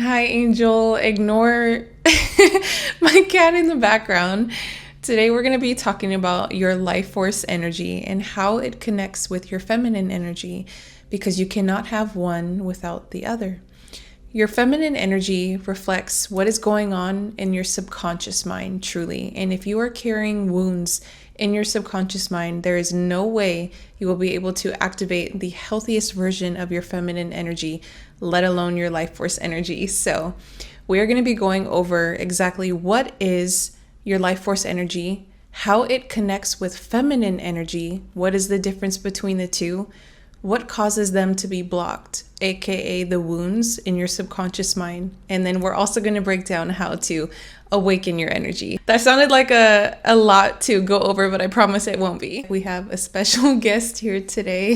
Hi, Angel. Ignore my cat in the background. Today, we're going to be talking about your life force energy and how it connects with your feminine energy because you cannot have one without the other. Your feminine energy reflects what is going on in your subconscious mind, truly. And if you are carrying wounds in your subconscious mind, there is no way you will be able to activate the healthiest version of your feminine energy, let alone your life force energy. So, we are going to be going over exactly what is your life force energy, how it connects with feminine energy, what is the difference between the two, what causes them to be blocked, aka the wounds in your subconscious mind. And then we're also going to break down how to awaken your energy. That sounded like a lot to go over, but I promise it won't be. We have a special guest here today.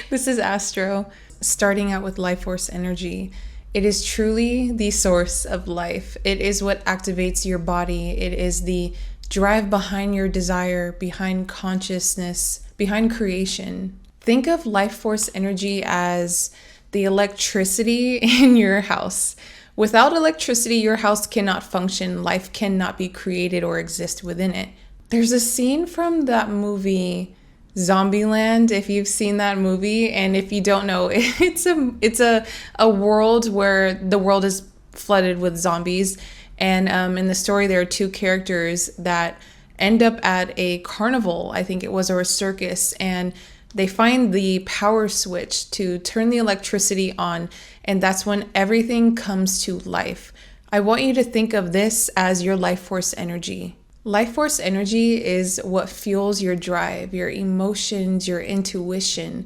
This is Astro. Starting out with life force energy. It is truly the source of life. It is what activates your body. It is the drive behind your desire, behind consciousness, behind creation. Think of life force energy as the electricity in your house. Without electricity, your house cannot function. Life cannot be created or exist within it. There's a scene from that movie Zombieland, if you've seen that movie, and if you don't know, it's a world where the world is flooded with zombies, and in the story there are two characters that end up at a carnival, I think it was, or a circus, and they find the power switch to turn the electricity on, and that's when everything comes to life. I want you to think of this as your life force energy. Life force energy is what fuels your drive, your emotions, your intuition,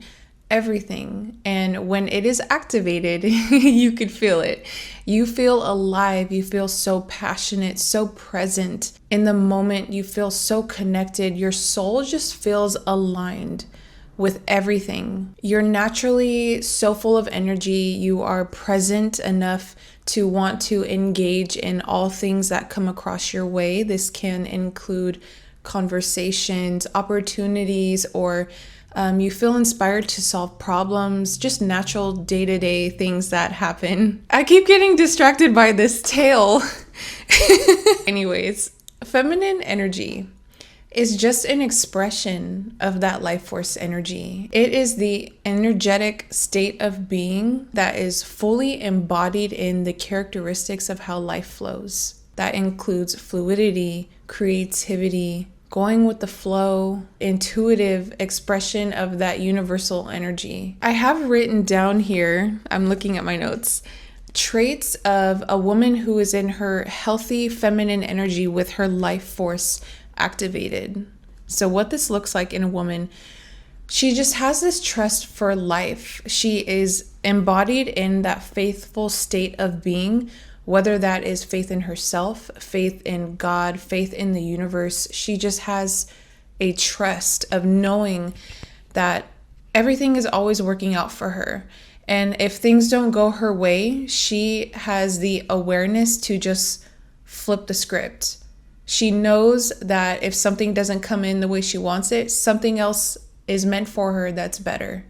everything. And when it is activated, you could feel it. You feel alive. You feel so passionate, so present. In the moment, you feel so connected. Your soul just feels aligned with everything. You're naturally so full of energy. You are present enough to want to engage in all things that come across your way. This can include conversations, opportunities, or you feel inspired to solve problems, just natural day-to-day things that happen. I keep getting distracted by this tail. Anyways, feminine energy is just an expression of that life force energy. It is the energetic state of being that is fully embodied in the characteristics of how life flows. That includes fluidity, creativity, going with the flow, intuitive expression of that universal energy. I have written down here, I'm looking at my notes, traits of a woman who is in her healthy feminine energy with her life force activated. So what this looks like in a woman, she just has this trust for life. She is embodied in that faithful state of being, whether that is faith in herself, faith in God, faith in the universe. She just has a trust of knowing that everything is always working out for her. And if things don't go her way, she has the awareness to just flip the script. She knows that if something doesn't come in the way she wants it, something else is meant for her that's better.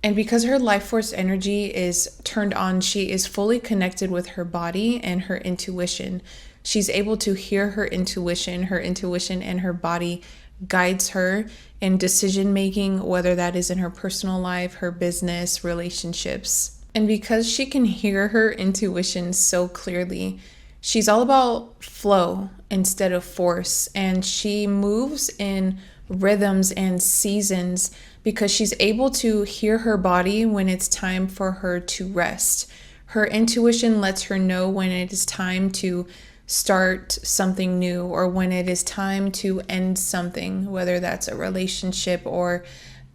And because her life force energy is turned on, she is fully connected with her body and her intuition. She's able to hear her intuition and her body guides her in decision making, whether that is in her personal life, her business, relationships. And because she can hear her intuition so clearly, she's all about flow instead of force, and she moves in rhythms and seasons because she's able to hear her body when it's time for her to rest. Her intuition lets her know when it is time to start something new or when it is time to end something, whether that's a relationship or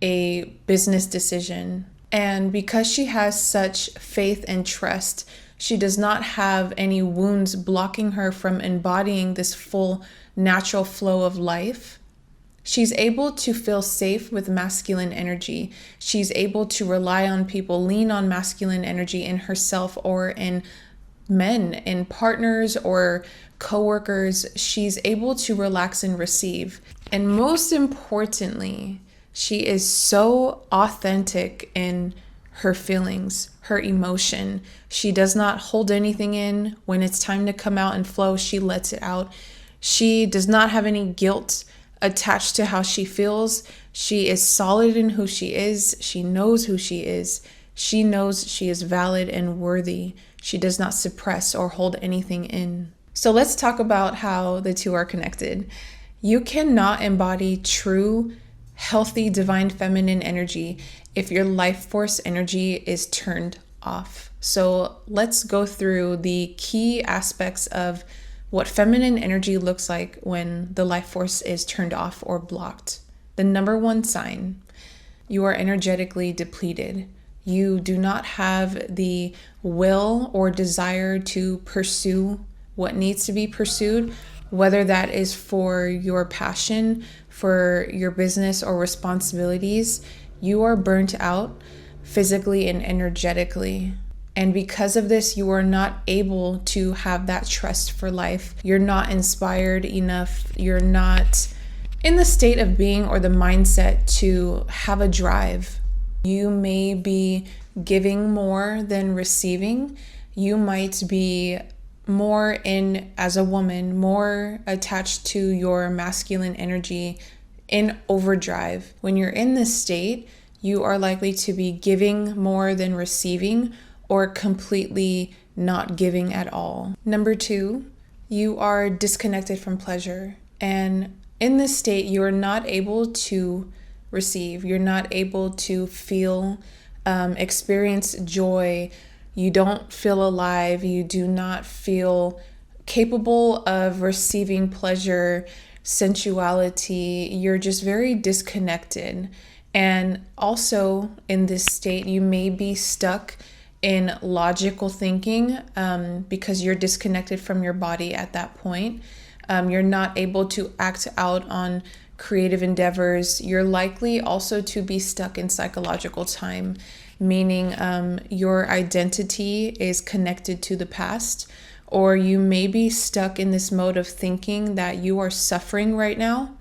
a business decision. And because she has such faith and trust, she does not have any wounds blocking her from embodying this full natural flow of life. She's able to feel safe with masculine energy. She's able to rely on people, lean on masculine energy in herself or in men, in partners or coworkers. She's able to relax and receive. And most importantly, she is so authentic in her feelings, her emotion. She does not hold anything in. When it's time to come out and flow, she lets it out. She does not have any guilt attached to how she feels. She is solid in who she is. She knows who she is. She knows she is valid and worthy. She does not suppress or hold anything in. So let's talk about how the two are connected. You cannot embody true, healthy, divine feminine energy if your life force energy is turned off. So let's go through the key aspects of what feminine energy looks like when the life force is turned off or blocked. The number one sign: you are energetically depleted. You do not have the will or desire to pursue what needs to be pursued, whether that is for your passion, for your business or responsibilities. You are burnt out physically and energetically. And because of this, you are not able to have that trust for life. You're not inspired enough. You're not in the state of being or the mindset to have a drive. You may be giving more than receiving. You might be more in, as a woman, more attached to your masculine energy, in overdrive. When you're in this state, you are likely to be giving more than receiving, or completely not giving at all. Number two, you are disconnected from pleasure. And in this state, you are not able to receive. You're not able to feel, experience joy. You don't feel alive. You do not feel capable of receiving pleasure, sensuality. You're just very disconnected. And also in this state, you may be stuck in logical thinking because you're disconnected from your body at that point. You're not able to act out on creative endeavors. You're likely also to be stuck in psychological time, meaning your identity is connected to the past, or you may be stuck in this mode of thinking that you are suffering right now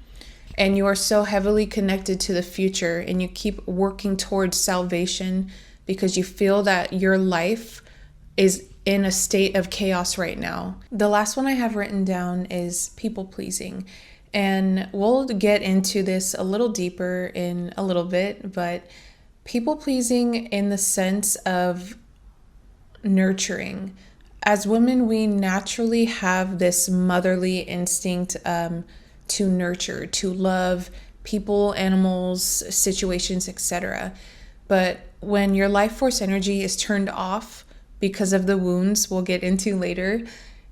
and you are so heavily connected to the future, and you keep working towards salvation because you feel that your life is in a state of chaos right now. The last one I have written down is people pleasing. And we'll get into this a little deeper in a little bit, but people pleasing in the sense of nurturing. As women, we naturally have this motherly instinct to nurture, to love people, animals, situations, etc. But when your life force energy is turned off because of the wounds we'll get into later,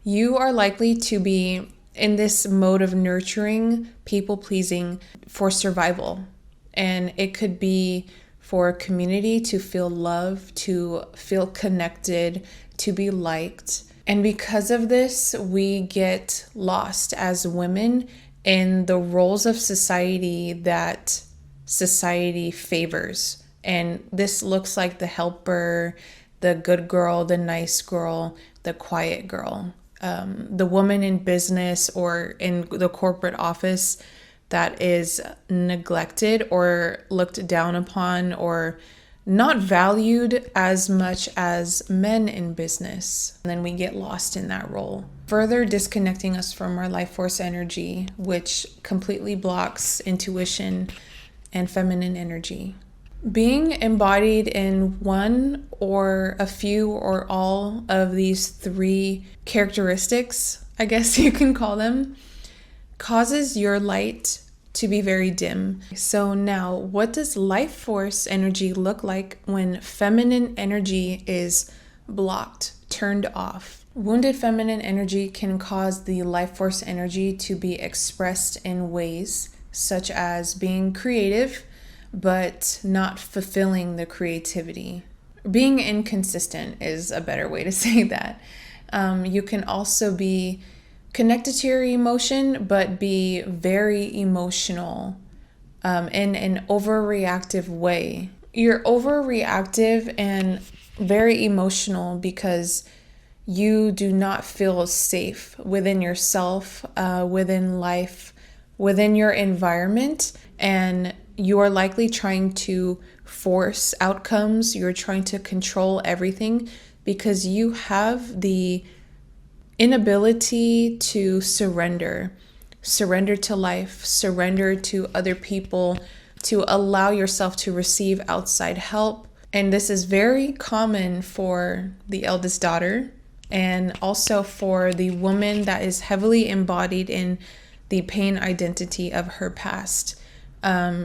you are likely to be in this mode of nurturing, people pleasing for survival. And it could be for a community to feel loved, to feel connected, to be liked. And because of this, we get lost as women in the roles of society that society favors. And this looks like the helper, the good girl, the nice girl, the quiet girl, the woman in business or in the corporate office that is neglected or looked down upon or not valued as much as men in business. And then we get lost in that role, further disconnecting us from our life force energy, which completely blocks intuition and feminine energy. Being embodied in one or a few or all of these three characteristics, I guess you can call them, causes your light to be very dim. So now, what does life force energy look like when feminine energy is blocked, turned off? Wounded feminine energy can cause the life force energy to be expressed in ways such as being creative, but not fulfilling the creativity. Being inconsistent is a better way to say that. You can also be connected to your emotion, but be very emotional in an overreactive way. You're overreactive and very emotional because you do not feel safe within yourself, within life, within your environment, and you are likely trying to force outcomes. You're trying to control everything because you have the inability to surrender to life, surrender to other people, to allow yourself to receive outside help. And this is very common for the eldest daughter and also for the woman that is heavily embodied in the pain identity of her past.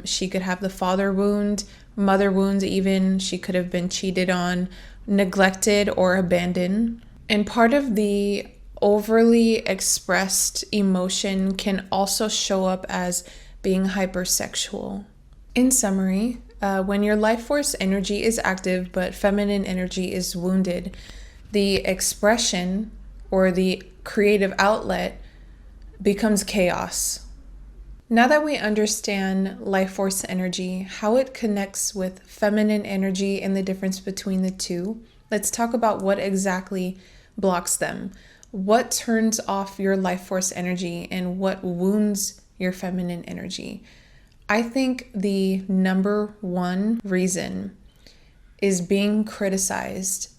She could have the father wound, mother wounds even. She could have been cheated on, neglected, or abandoned. And part of the overly expressed emotion can also show up as being hypersexual. In summary, when your life force energy is active but feminine energy is wounded, the expression or the creative outlet becomes chaos. Now that we understand life force energy, how it connects with feminine energy and the difference between the two, let's talk about what exactly blocks them. What turns off your life force energy and what wounds your feminine energy? I think the number one reason is being criticized,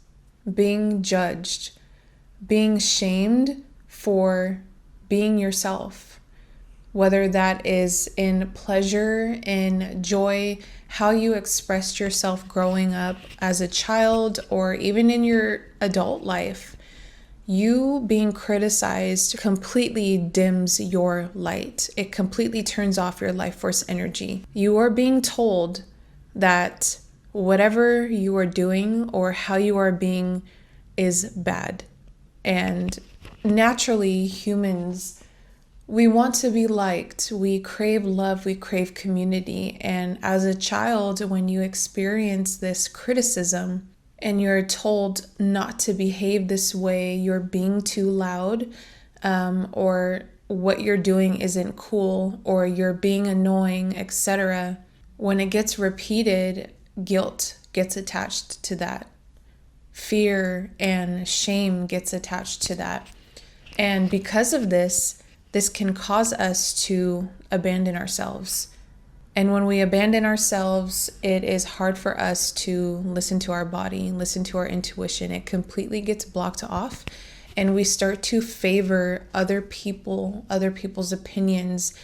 being judged, being shamed for being yourself. Whether that is in pleasure, in joy, how you expressed yourself growing up as a child, or even in your adult life. You being criticized completely dims your light. It completely turns off your life force energy. You are being told that whatever you are doing or how you are being is bad. And naturally, humans, we want to be liked. We crave love. We crave community. And as a child, when you experience this criticism, and you're told not to behave this way, you're being too loud, or what you're doing isn't cool, or you're being annoying, etc. When it gets repeated, guilt gets attached to that. Fear and shame gets attached to that. And because of this can cause us to abandon ourselves. And when we abandon ourselves, it is hard for us to listen to our body, listen to our intuition. It completely gets blocked off, and we start to favor other people's opinions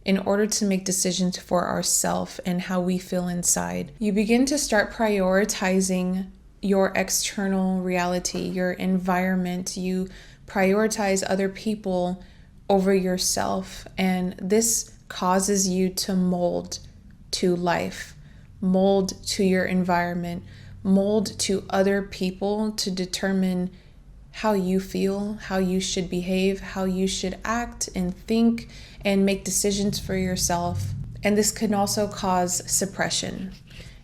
in order to make decisions for ourselves and how we feel inside. You begin to start prioritizing your external reality, your environment. You prioritize other people over yourself, and this causes you to mold to life, mold to your environment, mold to other people to determine how you feel, how you should behave, how you should act and think and make decisions for yourself. And this can also cause suppression,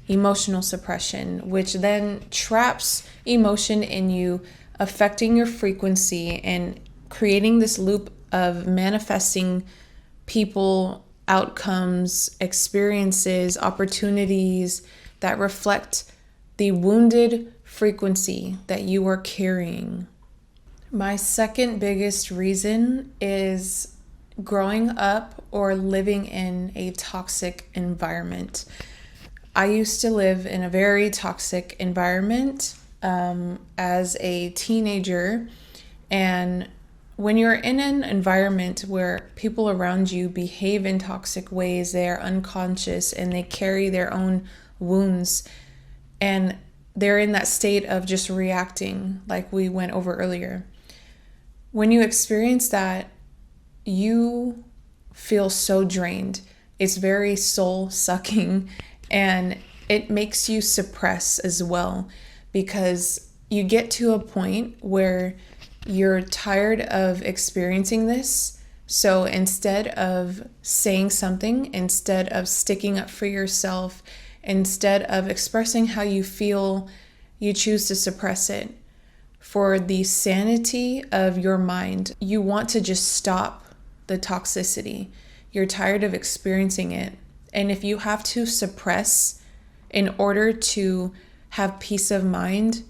emotional suppression, which then traps emotion in you, affecting your frequency and creating this loop of manifesting people, outcomes, experiences, opportunities that reflect the wounded frequency that you are carrying. My second biggest reason is growing up or living in a toxic environment. I used to live in a very toxic environment as a teenager, and when you're in an environment where people around you behave in toxic ways, they are unconscious and they carry their own wounds, and they're in that state of just reacting like we went over earlier. When you experience that, you feel so drained. It's very soul-sucking, and it makes you suppress as well, because you get to a point where you're tired of experiencing this. So instead of saying something, instead of sticking up for yourself, instead of expressing how you feel, you choose to suppress it. For the sanity of your mind, you want to just stop the toxicity. You're tired of experiencing it. And if you have to suppress in order to have peace of mind,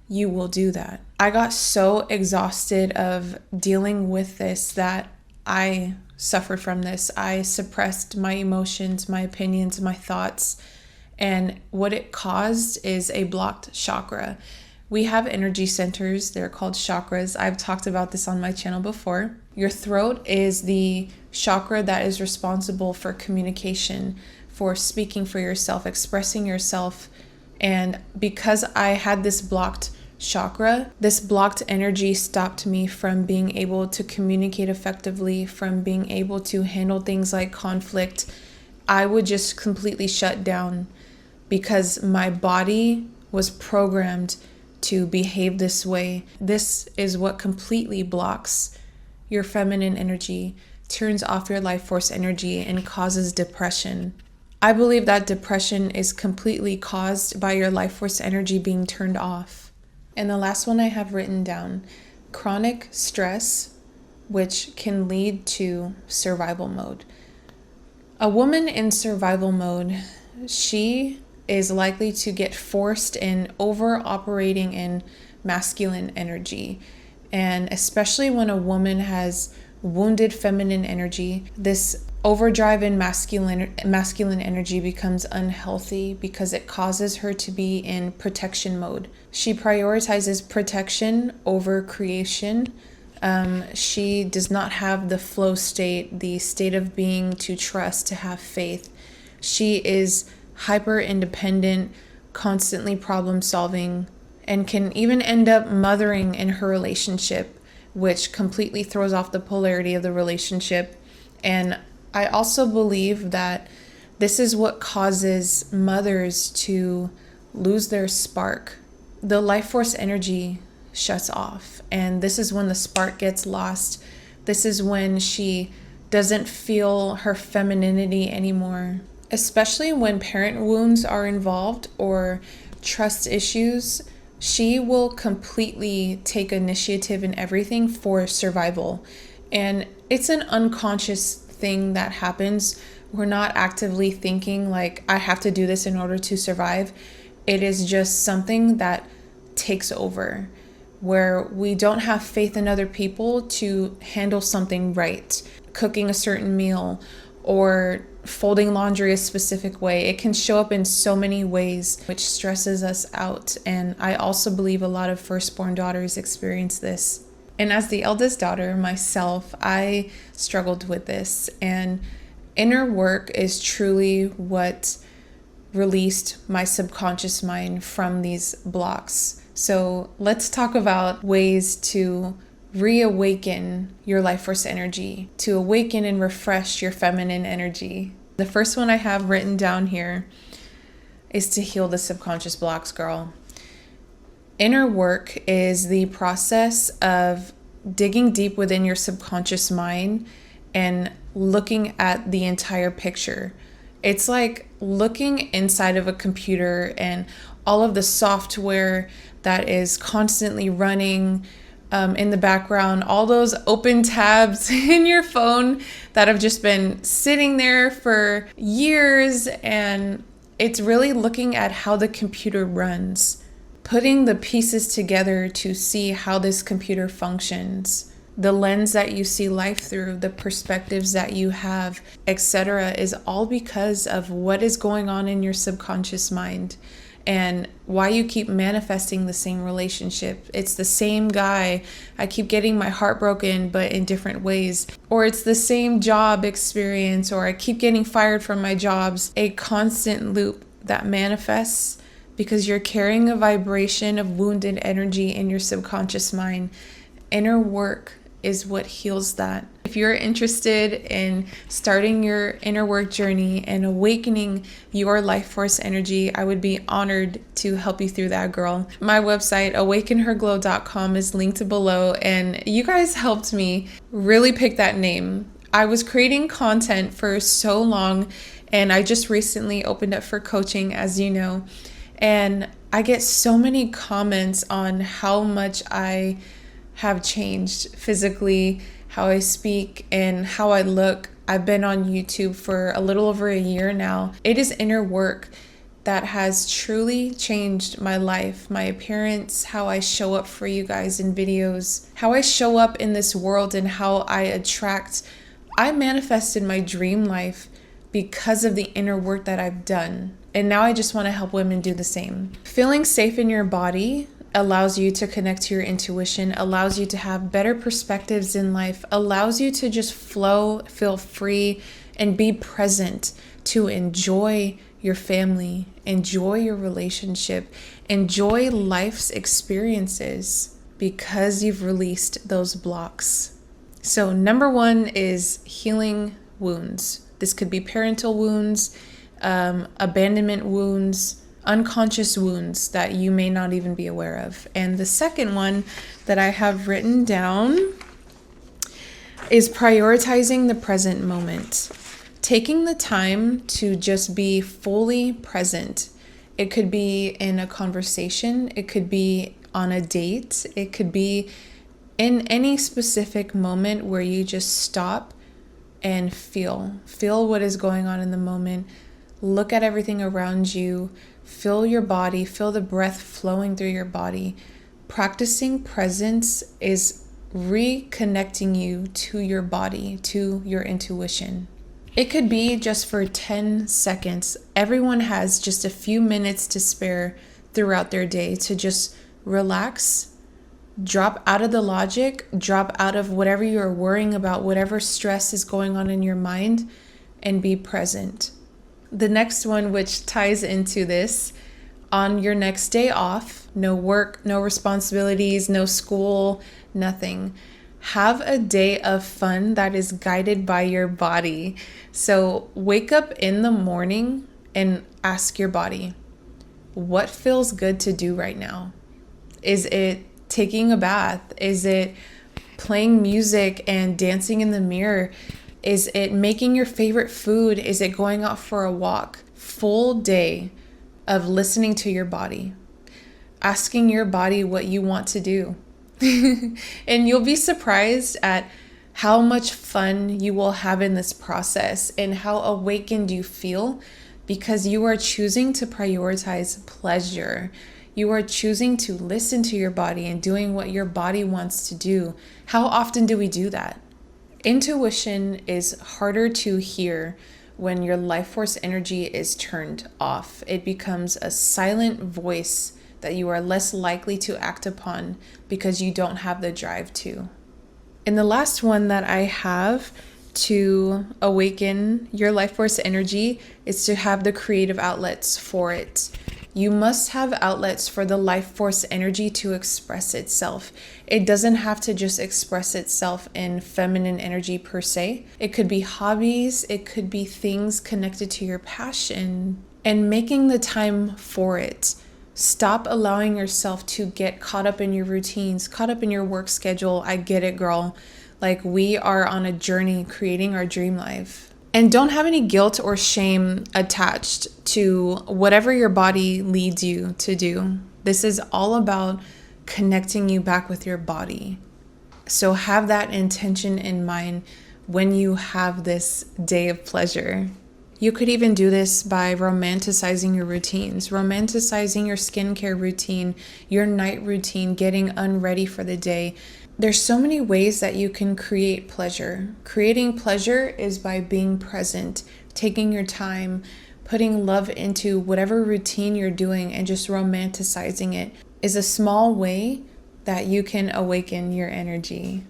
you will do that. I got so exhausted of dealing with this that I suffered from this. I suppressed my emotions, my opinions, my thoughts, And what it caused is a blocked chakra. We have energy centers. They're called chakras. I've talked about this on my channel before. Your throat is the chakra that is responsible for communication, for speaking for yourself, expressing yourself. And because I had this blocked chakra, this blocked energy stopped me from being able to communicate effectively, from being able to handle things like conflict. I would just completely shut down because my body was programmed to behave this way. This is what completely blocks your feminine energy, turns off your life force energy, and causes depression. I believe that depression is completely caused by your life force energy being turned off. And the last one I have written down, chronic stress, which can lead to survival mode. A woman in survival mode, she is likely to get forced in over operating in masculine energy. And especially when a woman has wounded feminine energy, this overdrive in masculine energy becomes unhealthy because it causes her to be in protection mode. She prioritizes protection over creation. She does not have the flow state, the state of being to trust, to have faith. She is hyper independent, constantly problem solving, and can even end up mothering in her relationship, which completely throws off the polarity of the relationship. And I also believe that this is what causes mothers to lose their spark. The life force energy shuts off, and this is when the spark gets lost. This is when she doesn't feel her femininity anymore. Especially when parent wounds are involved or trust issues, she will completely take initiative in everything for survival. And it's an unconscious thing that happens. We're not actively thinking like, I have to do this in order to survive. It is just something that takes over, where we don't have faith in other people to handle something right, cooking a certain meal or folding laundry a specific way. It can show up in so many ways, which stresses us out. And I also believe a lot of firstborn daughters experience this. And as the eldest daughter myself, I struggled with this. And inner work is truly what released my subconscious mind from these blocks. So let's talk about ways to reawaken your life force energy, to awaken and refresh your feminine energy. The first one I have written down here is to heal the subconscious blocks, girl. Inner work is the process of digging deep within your subconscious mind and looking at the entire picture. It's like looking inside of a computer and all of the software that is constantly running in the background, all those open tabs in your phone that have just been sitting there for years. And it's really looking at how the computer runs, putting the pieces together to see how this computer functions. The lens that you see life through, the perspectives that you have, etc., is all because of what is going on in your subconscious mind. And why you keep manifesting the same relationship. It's the same guy. I keep getting my heart broken, but in different ways. Or it's the same job experience, or I keep getting fired from my jobs. A constant loop that manifests because you're carrying a vibration of wounded energy in your subconscious mind. Inner work is what heals that. If you're interested in starting your inner work journey and awakening your life force energy, I would be honored to help you through that, girl. My website, awakenherglow.com, is linked below, and you guys helped me really pick that name. I was creating content for so long, and I just recently opened up for coaching, as you know, and I get so many comments on how much I have changed physically, how I speak, and how I look. I've been on YouTube for a little over a year now. It is inner work that has truly changed my life, my appearance, how I show up for you guys in videos, how I show up in this world, and how I attract. I manifested my dream life because of the inner work that I've done. And now I just want to help women do the same. Feeling safe in your body allows you to connect to your intuition, allows you to have better perspectives in life, allows you to just flow, feel free, and be present to enjoy your family, enjoy your relationship, enjoy life's experiences because you've released those blocks. So number one is healing wounds. This could be parental wounds, abandonment wounds, unconscious wounds that you may not even be aware of. And the second one that I have written down is prioritizing the present moment. Taking the time to just be fully present. It could be in a conversation, it could be on a date, it could be in any specific moment where you just stop and feel what is going on in the moment. Look at everything around you, feel your body, feel the breath flowing through your body. Practicing presence is reconnecting you to your body, to your intuition. It could be just for 10 seconds. Everyone has just a few minutes to spare throughout their day to just relax, drop out of the logic, drop out of whatever you're worrying about, whatever stress is going on in your mind, and be present. The next one, which ties into this, on your next day off, no work, no responsibilities, no school, nothing. Have a day of fun that is guided by your body. So wake up in the morning and ask your body, what feels good to do right now? Is it taking a bath? Is it playing music and dancing in the mirror? Is it making your favorite food? Is it going out for a walk? Full day of listening to your body, asking your body what you want to do. And you'll be surprised at how much fun you will have in this process and how awakened you feel because you are choosing to prioritize pleasure. You are choosing to listen to your body and doing what your body wants to do. How often do we do that? Intuition is harder to hear when your life force energy is turned off. It becomes a silent voice that you are less likely to act upon because you don't have the drive to. And the last one that I have to awaken your life force energy is to have the creative outlets for it. You must have outlets for the life force energy to express itself. It doesn't have to just express itself in feminine energy per se. It could be hobbies, it could be things connected to your passion, and making the time for it. Stop allowing yourself to get caught up in your routines, caught up in your work schedule. I get it, girl. Like, we are on a journey creating our dream life. And don't have any guilt or shame attached to whatever your body leads you to do. This is all about connecting you back with your body. So have that intention in mind when you have this day of pleasure. You could even do this by romanticizing your routines, romanticizing your skincare routine, your night routine, getting unready for the day. There's so many ways that you can create pleasure. Creating pleasure is by being present, taking your time, putting love into whatever routine you're doing and just romanticizing it is a small way that you can awaken your energy.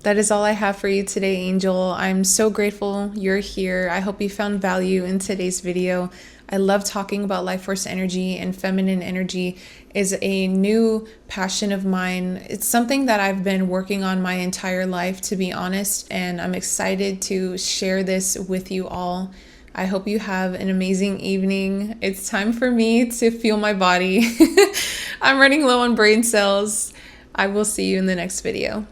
That is all I have for you today, Angel. I'm so grateful you're here. I hope you found value in today's video. I love talking about life force energy, and feminine energy is a new passion of mine. It's something that I've been working on my entire life, to be honest, and I'm excited to share this with you all. I hope you have an amazing evening. It's time for me to feel my body. I'm running low on brain cells. I will see you in the next video.